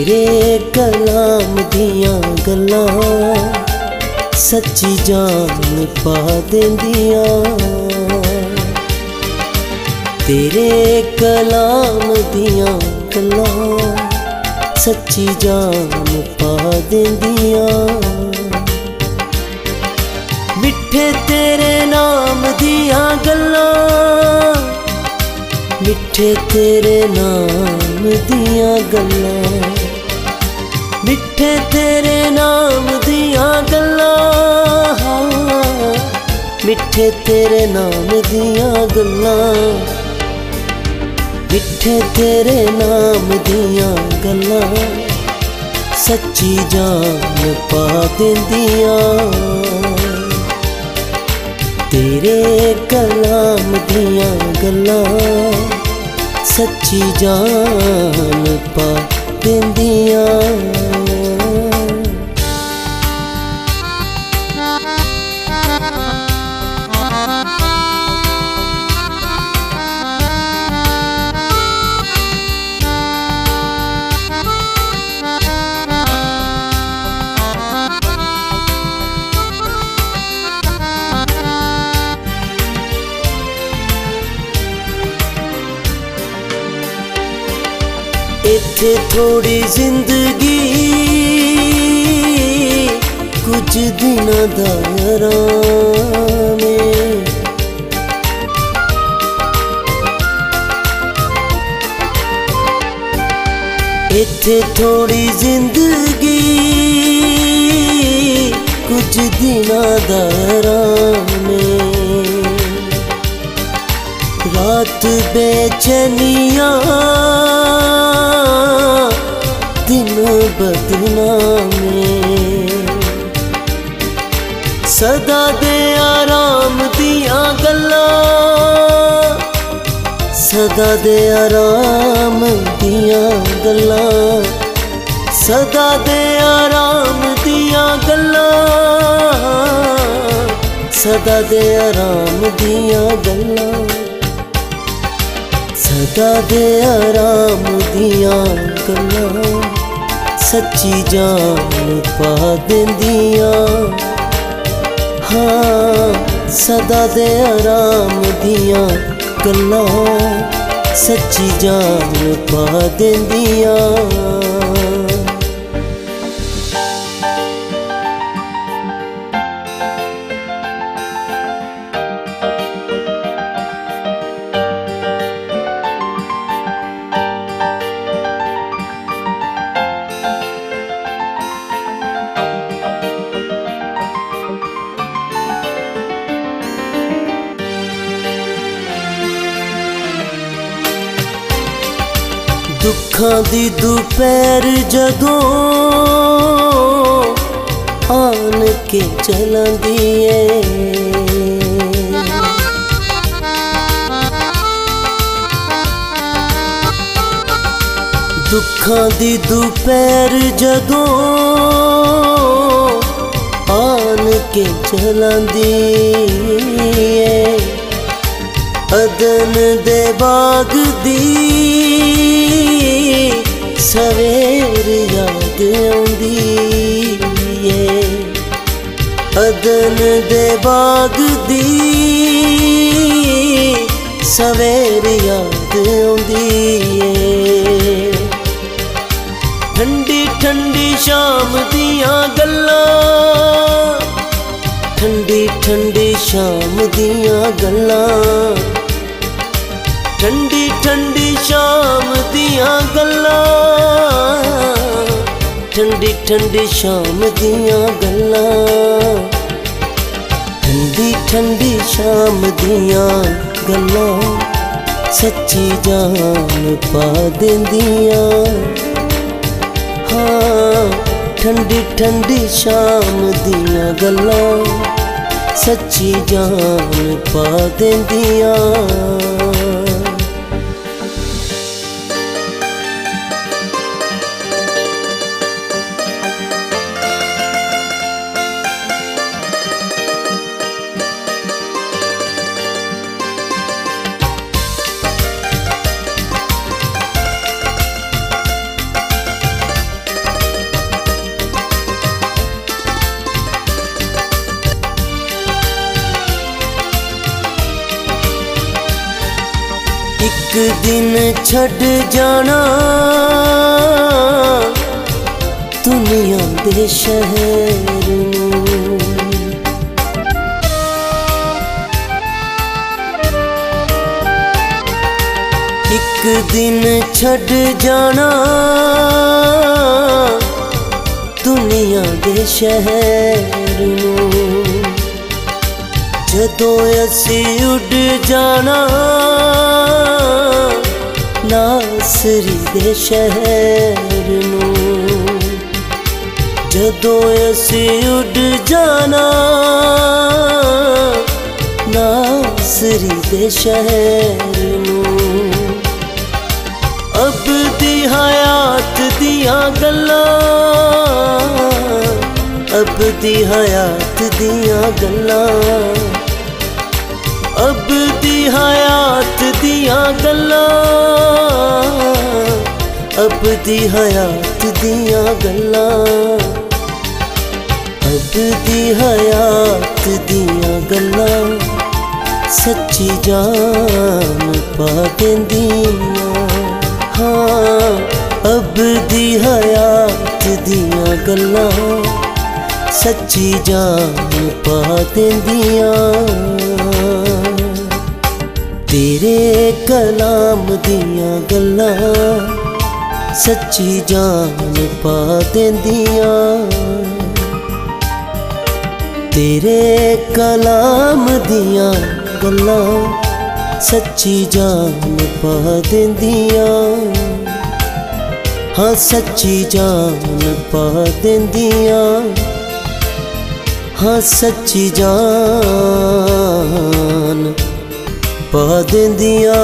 तेरे कलाम दियां गल्लां सच्ची जान पा देंदियां। तेरे कलाम दियां गल्लां सच्ची जान पा देंदियां। मिठे तेरे नाम दियां गल्लां, मिठे तेरे नाम दियां गल्लां, मिठे तेरे नाम दियां गल्लां, मिठे तेरे नाम दियां गल्लां, मिठे तेरे नाम दियां गल्लां सच्ची जान पा देंदियां। तेरे कलाम दियां गल्लां सच्ची जान पा देंदियां। इत्थे थोड़ी जिंदगी कुछ दिनां दा आराम है। इत्थे थोड़ी जिंदगी कुछ दिनां दा आराम है। रात बेचैनियां दिन बदनामे, सदा दे आराम दियां गल्लां, सदा दे आराम दियां गल्लां, सदा दे आराम दियां गल्लां, सदा दे आराम दियां गल्लां, सदा दे आराम दियां गल्लां सच्ची जान पा देंदियां। हाँ सदा दे आराम दियां गल्लां सच्ची जान पा देंदियां। दुखां दी दोपहर जदों आन के चलदी ऐ, दुखां दी दोपहर जदों आन के चलदी ऐ। अदन दे बाग दी सवेर याद आउंदी ऐ। अदन दे बाग दी सवेर याद आउंदी ऐ। ठंडी ठंडी शाम दियां गल्लां, ठंडी ठंडी शाम दियां गल्लां, ठंडी ठंडी शाम दियां गल्लां, ठंडी ठंडी शाम दियां गल्लां, ठंडी ठंडी शाम दियां गल्लां सच्ची जान पा देंदियां। हाँ ठंडी ठंडी शाम दियां गल्लां सच्ची जान पा देंदियां। दिन छड़ जाना दुनिया दे शहर नूं। एक दिन छड़ जाना दुनिया दे शहर नूं। जदों असी उड़ जाना नासरी दे शहर नूं। जदों असी उड़ जाना नासरी दे शहर नूं। अब दी हयात दियां गल्लां, अब दी हयात दियां गल्लां, अब दी हयात दियां गल्लां, अब दी हयात दियां गल्लां, अब दी हयात दियां गल्लां सच्ची जान पा देंदियां। हाँ अब दी हयात दियां गल्लां सच्ची जान पा देंदियां। तेरे कलाम दियां गल्लां सच्ची जान पा देंदियां। तेरे कलाम दियां गल्लां सच्ची जान पा देंदियां। हाँ सच्ची जान पा देंदियां। हाँ सच्ची जान पा देंदियां।